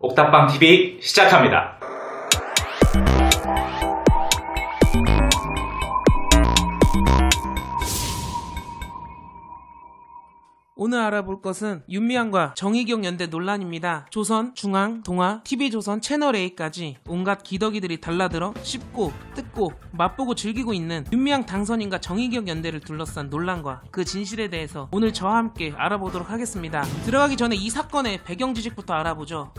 옥탑방TV 시작합니다. 오늘 알아볼 것은 윤미향과 정의경 연대 논란입니다. 조선, 중앙, 동아, TV조선, 채널A까지 온갖 기덕이들이 달라들어 씹고 뜯고 맛보고 즐기고 있는 윤미향 당선인과 정의경 연대를 둘러싼 논란과 그 진실에 대해서 오늘 저와 함께 알아보도록 하겠습니다. 들어가기 전에 이 사건의 배경 지식부터 알아보죠.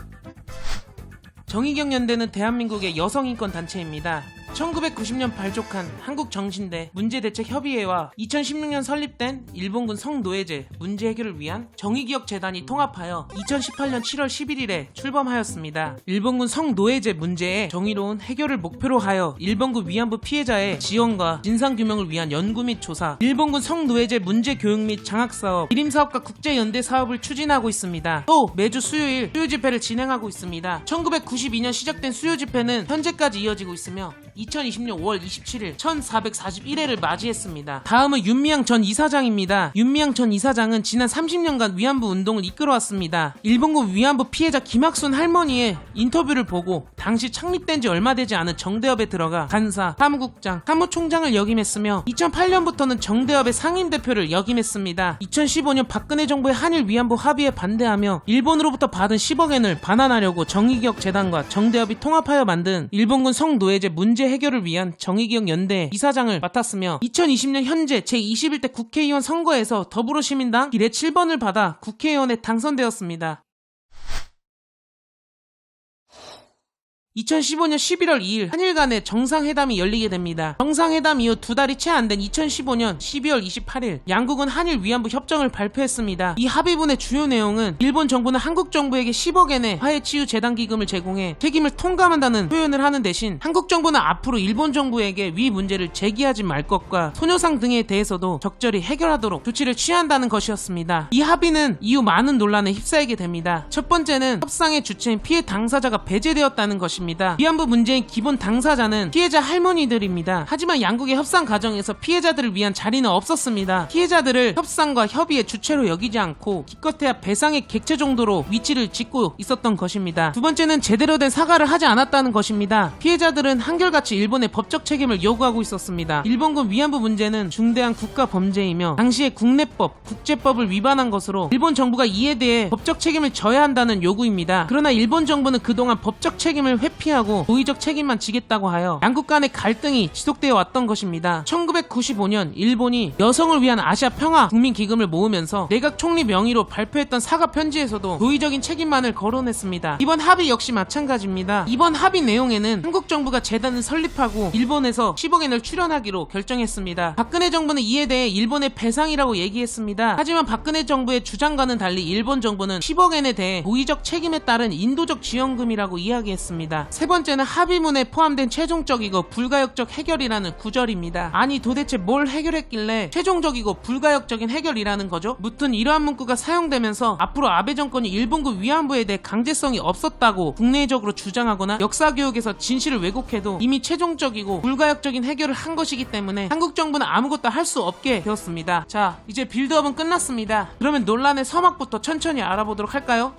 정의경 연대는 대한민국의 여성인권 단체입니다. 1990년 발족한 한국정신대 문제대책협의회와 2016년 설립된 일본군 성노예제 문제 해결을 위한 정의기억재단이 통합하여 2018년 7월 11일에 출범하였습니다. 일본군 성노예제 문제의 정의로운 해결을 목표로 하여 일본군 위안부 피해자의 지원과 진상규명을 위한 연구 및 조사, 일본군 성노예제 문제 교육 및 장학사업, 기림사업과 국제연대 사업을 추진하고 있습니다. 또 매주 수요일 수요집회를 진행하고 있습니다. 1992년 시작된 수요집회는 현재까지 이어지고 있으며 2020년 5월 27일 1441회를 맞이했습니다. 다음은 윤미향 전 이사장입니다. 윤미향 전 이사장은 지난 30년간 위안부 운동을 이끌어왔습니다. 일본군 위안부 피해자 김학순 할머니의 인터뷰를 보고 당시 창립된 지 얼마 되지 않은 정대협에 들어가 간사, 사무국장, 사무총장을 역임했으며 2008년부터는 정대협의 상임대표를 역임했습니다. 2015년 박근혜 정부의 한일 위안부 합의에 반대하며 일본으로부터 받은 10억엔을 반환하려고 정의기억재단과 정대협이 통합하여 만든 일본군 성노예제 문제 해결을 위한 정의기억 연대 이사장을 맡았으며 2020년 현재 제21대 국회의원 선거에서 더불어시민당 비례 7번을 받아 국회의원에 당선되었습니다. 2015년 11월 2일 한일 간의 정상회담이 열리게 됩니다. 정상회담 이후 두 달이 채 안 된 2015년 12월 28일 양국은 한일 위안부 협정을 발표했습니다. 이 합의문의 주요 내용은 일본 정부는 한국 정부에게 10억엔의 화해치유재단기금을 제공해 책임을 통감한다는 표현을 하는 대신 한국 정부는 앞으로 일본 정부에게 위 문제를 제기하지 말 것과 소녀상 등에 대해서도 적절히 해결하도록 조치를 취한다는 것이었습니다. 이 합의는 이후 많은 논란에 휩싸이게 됩니다. 첫 번째는 협상의 주체인 피해 당사자가 배제되었다는 것입니다. 위안부 문제의 기본 당사자는 피해자 할머니들입니다. 하지만 양국의 협상 과정에서 피해자들을 위한 자리는 없었습니다. 피해자들을 협상과 협의의 주체로 여기지 않고 기껏해야 배상의 객체 정도로 위치를 짓고 있었던 것입니다. 두 번째는 제대로 된 사과를 하지 않았다는 것입니다. 피해자들은 한결같이 일본의 법적 책임을 요구하고 있었습니다. 일본군 위안부 문제는 중대한 국가 범죄이며 당시의 국내법, 국제법을 위반한 것으로 일본 정부가 이에 대해 법적 책임을 져야 한다는 요구입니다. 그러나 일본 정부는 그동안 법적 책임을 회피하고 도의적 책임만 지겠다고 하여 양국 간의 갈등이 지속되어 왔던 것입니다. 1995년 일본이 여성을 위한 아시아 평화 국민기금을 모으면서 내각 총리 명의로 발표했던 사과 편지에서도 도의적인 책임만을 거론했습니다. 이번 합의 역시 마찬가지입니다. 이번 합의 내용에는 한국 정부가 재단을 설립하고 일본에서 10억엔을 출연하기로 결정했습니다. 박근혜 정부는 이에 대해 일본의 배상이라고 얘기했습니다. 하지만 박근혜 정부의 주장과는 달리 일본 정부는 10억엔에 대해 도의적 책임에 따른 인도적 지원금이라고 이야기했습니다. 세 번째는 합의문에 포함된 최종적이고 불가역적 해결이라는 구절입니다. 아니 도대체 뭘 해결했길래 최종적이고 불가역적인 해결이라는 거죠? 무튼 이러한 문구가 사용되면서 앞으로 아베 정권이 일본군 위안부에 대해 강제성이 없었다고 국내적으로 주장하거나 역사교육에서 진실을 왜곡해도 이미 최종적이고 불가역적인 해결을 한 것이기 때문에 한국 정부는 아무것도 할 수 없게 되었습니다. 자, 이제 빌드업은 끝났습니다. 그러면 논란의 서막부터 천천히 알아보도록 할까요?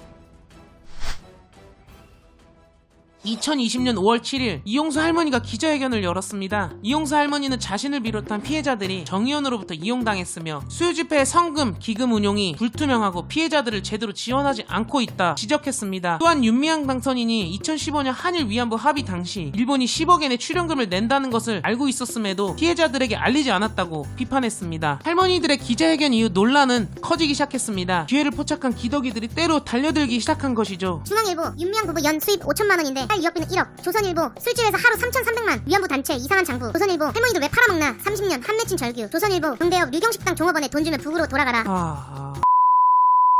2020년 5월 7일 이용수 할머니가 기자회견을 열었습니다. 이용수 할머니는 자신을 비롯한 피해자들이 정의원으로부터 이용당했으며 수요집회의 성금, 기금 운용이 불투명하고 피해자들을 제대로 지원하지 않고 있다 지적했습니다. 또한 윤미향 당선인이 2015년 한일 위안부 합의 당시 일본이 10억엔의 출연금을 낸다는 것을 알고 있었음에도 피해자들에게 알리지 않았다고 비판했습니다. 할머니들의 기자회견 이후 논란은 커지기 시작했습니다. 기회를 포착한 기덕이들이 때로 달려들기 시작한 것이죠. 중앙일보 윤미향 부부 연 수입 5천만 원인데 딸 유학비는 1억. 조선일보 술집에서 하루 3,300만. 위안부 단체 이상한 장부. 조선일보 할머니들 왜 팔아먹나. 30년 한 맺힌 절규. 조선일보 동대협 류경식당 종업원에 돈 주면 북으로 돌아가라.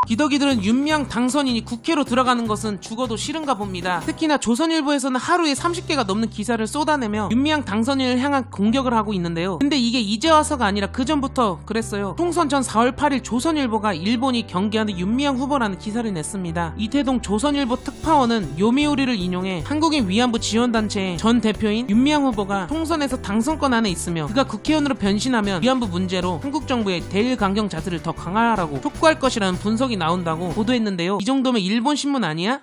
기덕이들은 윤미향 당선인이 국회로 들어가는 것은 죽어도 싫은가 봅니다. 특히나 조선일보에서는 하루에 30개가 넘는 기사를 쏟아내며 윤미향 당선인을 향한 공격을 하고 있는데요. 근데 이게 이제 와서가 아니라 그전부터 그랬어요. 총선 전 4월 8일 조선일보가 일본이 경계하는 윤미향 후보라는 기사를 냈습니다. 이태동 조선일보 특파원은 요미우리를 인용해 한국인 위안부 지원단체의 전 대표인 윤미향 후보가 총선에서 당선권 안에 있으며 그가 국회의원으로 변신하면 위안부 문제로 한국 정부의 대일 강경 자세를 더 강화하라고 촉구할 것이라는 분석이 나온다고 보도했는데요. 이 정도면 일본 신문 아니야?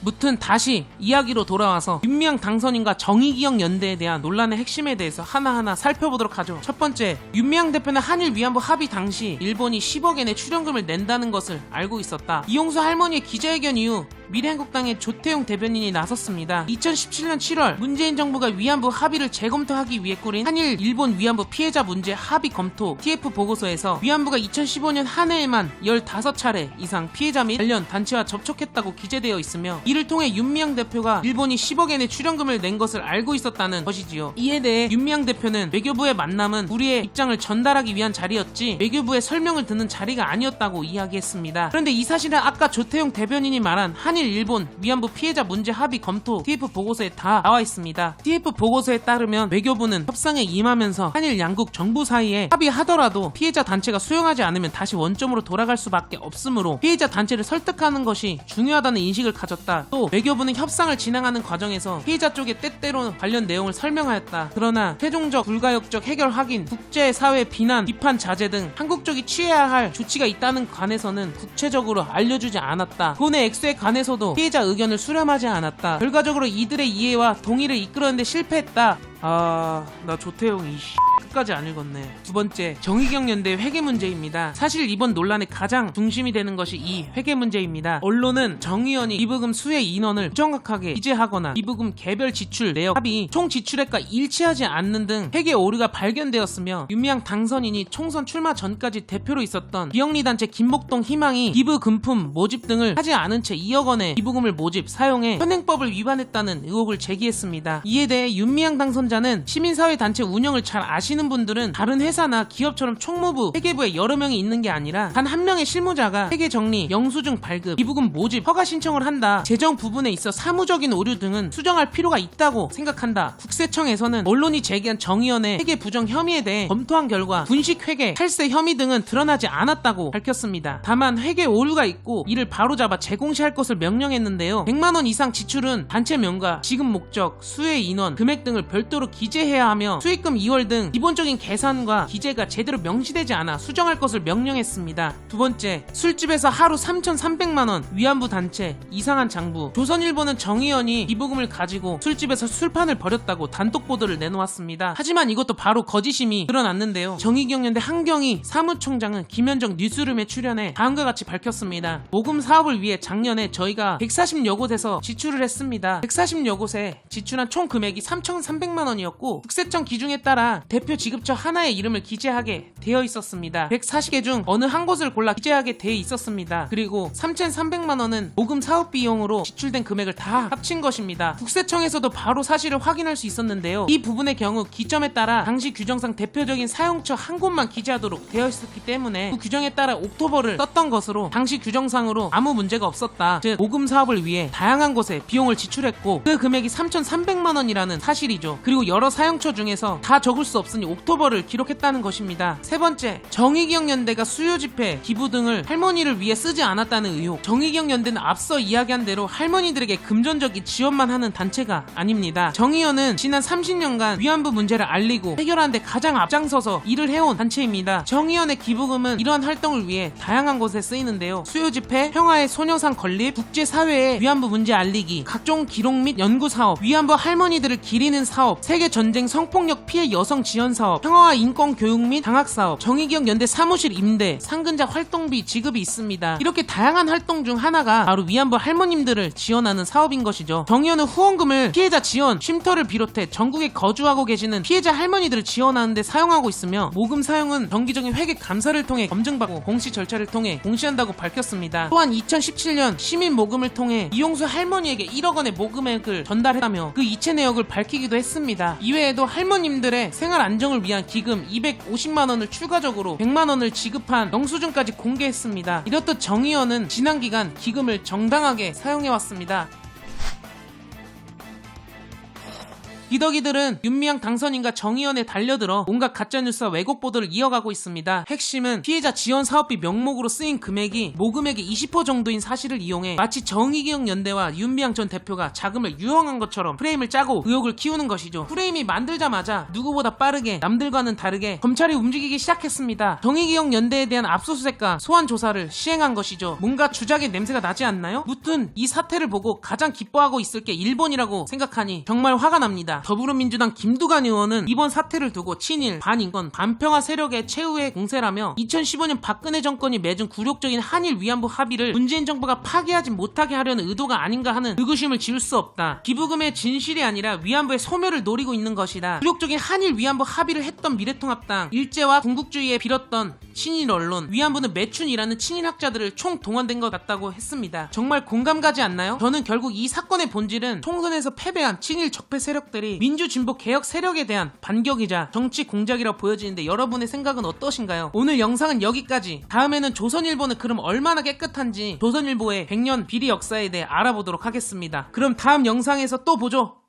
무튼 다시 이야기로 돌아와서 윤미향 당선인과 정의기억 연대에 대한 논란의 핵심에 대해서 하나하나 살펴보도록 하죠. 첫 번째, 윤미향 대표는 한일 위안부 합의 당시 일본이 10억엔의 출연금을 낸다는 것을 알고 있었다. 이용수 할머니의 기자회견 이후 미래한국당의 조태용 대변인이 나섰습니다. 2017년 7월 문재인 정부가 위안부 합의를 재검토하기 위해 꾸린 한일 일본 위안부 피해자 문제 합의 검토 TF 보고서에서 위안부가 2015년 한 해에만 15차례 이상 피해자 및 관련 단체와 접촉했다고 기재되어 있으며, 이를 통해 윤미향 대표가 일본이 10억엔의 출연금을 낸 것을 알고 있었다는 것이지요. 이에 대해 윤미향 대표는 외교부의 만남은 우리의 입장을 전달하기 위한 자리였지 외교부의 설명을 듣는 자리가 아니었다고 이야기했습니다. 그런데 이 사실은 아까 조태용 대변인이 말한 한일 일본 위안부 피해자 문제 합의 검토 TF 보고서에 다 나와 있습니다. TF 보고서에 따르면 외교부는 협상에 임하면서 한일 양국 정부 사이에 합의하더라도 피해자 단체가 수용하지 않으면 다시 원점으로 돌아갈 수밖에 없으므로 피해자 단체를 설득하는 것이 중요하다는 인식을 가졌다. 또 외교부는 협상을 진행하는 과정에서 피해자 쪽에 때때로 관련 내용을 설명하였다. 그러나 최종적 불가역적 해결 확인, 국제사회 비난, 비판 자제 등 한국 쪽이 취해야 할 조치가 있다는 관해서는 구체적으로 알려주지 않았다. 돈의 액수에 관해서도 피해자 의견을 수렴하지 않았다. 결과적으로 이들의 이해와 동의를 이끌었는데 실패했다. 나 조태용이 끝까지 안 읽었네. 두 번째, 정의경 연대 회계 문제입니다. 사실 이번 논란의 가장 중심이 되는 것이 이 회계 문제입니다. 언론은 정 의원이 기부금 수의 인원을 정확하게 기재하거나 기부금 개별 지출 내역 합의 총 지출액과 일치하지 않는 등 회계 오류가 발견되었으며, 윤미향 당선인이 총선 출마 전까지 대표로 있었던 비영리단체 김목동 희망이 기부 금품 모집 등을 하지 않은 채 2억 원의 기부금을 모집, 사용해 현행법을 위반했다는 의혹을 제기했습니다. 이에 대해 윤미향 당선자는 시민사회단체 운영을 잘 아시는 분들은 다른 회사나 기업처럼 총무부, 회계부에 여러 명이 있는 게 아니라 단 한 명의 실무자가 회계 정리, 영수증 발급, 기부금 모집, 허가 신청을 한다. 재정 부분에 있어 사무적인 오류 등은 수정할 필요가 있다고 생각한다. 국세청에서는 언론이 제기한 정의원의 회계 부정 혐의에 대해 검토한 결과 분식 회계, 탈세 혐의 등은 드러나지 않았다고 밝혔습니다. 다만 회계 오류가 있고 이를 바로잡아 재공시할 것을 명령했는데요. 100만 원 이상 지출은 단체 명가, 지급 목적, 수혜 인원, 금액 등을 별도로 기재해야 하며, 수익금 2월 등 기본적인 계산과 기재가 제대로 명시되지 않아 수정할 것을 명령했습니다. 두 번째, 술집에서 하루 3,300만원 위안부 단체 이상한 장부. 조선일보는 정 의원이 기부금을 가지고 술집에서 술판을 벌였다고 단독 보도를 내놓았습니다. 하지만 이것도 바로 거짓임이 드러났는데요. 정의경연대 한경희 사무총장은 김현정 뉴스룸에 출연해 다음과 같이 밝혔습니다. 모금 사업을 위해 작년에 저희가 140여 곳에서 지출을 했습니다. 140여 곳에 지출한 총 금액이 3,300만원이었고 국세청 기준에 따라 대표 지급처 하나의 이름을 기재하게 되어 있었습니다. 140개 중 어느 한 곳을 골라 기재하게 되어 있었습니다. 그리고 3,300만원은 모금 사업 비용으로 지출된 금액을 다 합친 것입니다. 국세청에서도 바로 사실을 확인할 수 있었는데요. 이 부분의 경우 기점에 따라 당시 규정상 대표적인 사용처 한 곳만 기재하도록 되어 있었기 때문에 그 규정에 따라 옥토버를 썼던 것으로 당시 규정상으로 아무 문제가 없었다. 즉 모금 사업을 위해 다양한 곳에 비용을 지출했고 그 금액이 3,300만원이라는 사실이죠. 그리고 여러 사용처 중에서 다 적을 수 없으니 옥토버를 기록했다는 것입니다. 세 번째, 정의경연대가 수요 집회, 기부 등을 할머니를 위해 쓰지 않았다는 의혹. 정의경연대는 앞서 이야기한 대로 할머니들에게 금전적인 지원만 하는 단체가 아닙니다. 정 의원은 지난 30년간 위안부 문제를 알리고 해결하는 데 가장 앞장서서 일을 해온 단체입니다. 정 의원의 기부금은 이러한 활동을 위해 다양한 곳에 쓰이는데요. 수요 집회, 평화의 소녀상 건립, 국제사회에 위안부 문제 알리기, 각종 기록 및 연구 사업, 위안부 할머니들을 기리는 사업, 세계전쟁 성폭력 피해 여성 지원 사업, 평화와 인권 교육 및 장학 사업, 정의기억 연대 사무실 임대, 상근자 활동비 지급이 있습니다. 이렇게 다양한 활동 중 하나가 바로 위안부 할머님들을 지원하는 사업인 것이죠. 정 의원은 후원금을 피해자 지원, 쉼터를 비롯해 전국에 거주하고 계시는 피해자 할머니들을 지원하는 데 사용하고 있으며, 모금 사용은 정기적인 회계 감사를 통해 검증받고 공시 절차를 통해 공시한다고 밝혔습니다. 또한 2017년 시민 모금을 통해 이용수 할머니에게 1억 원의 모금액을 전달했다며 그 이체 내역을 밝히기도 했습니다. 이외에도 할머님들의 생활 안정을 위한 기금 250만원을 추가적으로 100만원을 지급한 영수증까지 공개했습니다. 이렇듯 정 의원은 지난 기간 기금을 정당하게 사용해왔습니다. 비덕이들은 윤미향 당선인과 정의연에 달려들어 온갖 가짜뉴스와 왜곡 보도를 이어가고 있습니다. 핵심은 피해자 지원 사업비 명목으로 쓰인 금액이 모금액의 20% 정도인 사실을 이용해 마치 정의기억 연대와 윤미향 전 대표가 자금을 유용한 것처럼 프레임을 짜고 의혹을 키우는 것이죠. 프레임이 만들자마자 누구보다 빠르게 남들과는 다르게 검찰이 움직이기 시작했습니다. 정의기억 연대에 대한 압수수색과 소환 조사를 시행한 것이죠. 뭔가 주작의 냄새가 나지 않나요? 무튼 이 사태를 보고 가장 기뻐하고 있을 게 일본이라고 생각하니 정말 화가 납니다. 더불어민주당 김두관 의원은 이번 사태를 두고 친일, 반인권, 반평화 세력의 최후의 공세라며 2015년 박근혜 정권이 맺은 굴욕적인 한일 위안부 합의를 문재인 정부가 파기하지 못하게 하려는 의도가 아닌가 하는 의구심을 지울 수 없다. 기부금의 진실이 아니라 위안부의 소멸을 노리고 있는 것이다. 굴욕적인 한일 위안부 합의를 했던 미래통합당, 일제와 군국주의에 빌었던 친일 언론, 위안부는 매춘이라는 친일학자들을 총 동원된 것 같다고 했습니다. 정말 공감 가지 않나요? 저는 결국 이 사건의 본질은 총선에서 패배한 친일 적폐 세력들이 민주진보 개혁 세력에 대한 반격이자 정치 공작이라고 보여지는데 여러분의 생각은 어떠신가요? 오늘 영상은 여기까지. 다음에는 조선일보는 그럼 얼마나 깨끗한지 조선일보의 100년 비리 역사에 대해 알아보도록 하겠습니다. 그럼 다음 영상에서 또 보죠.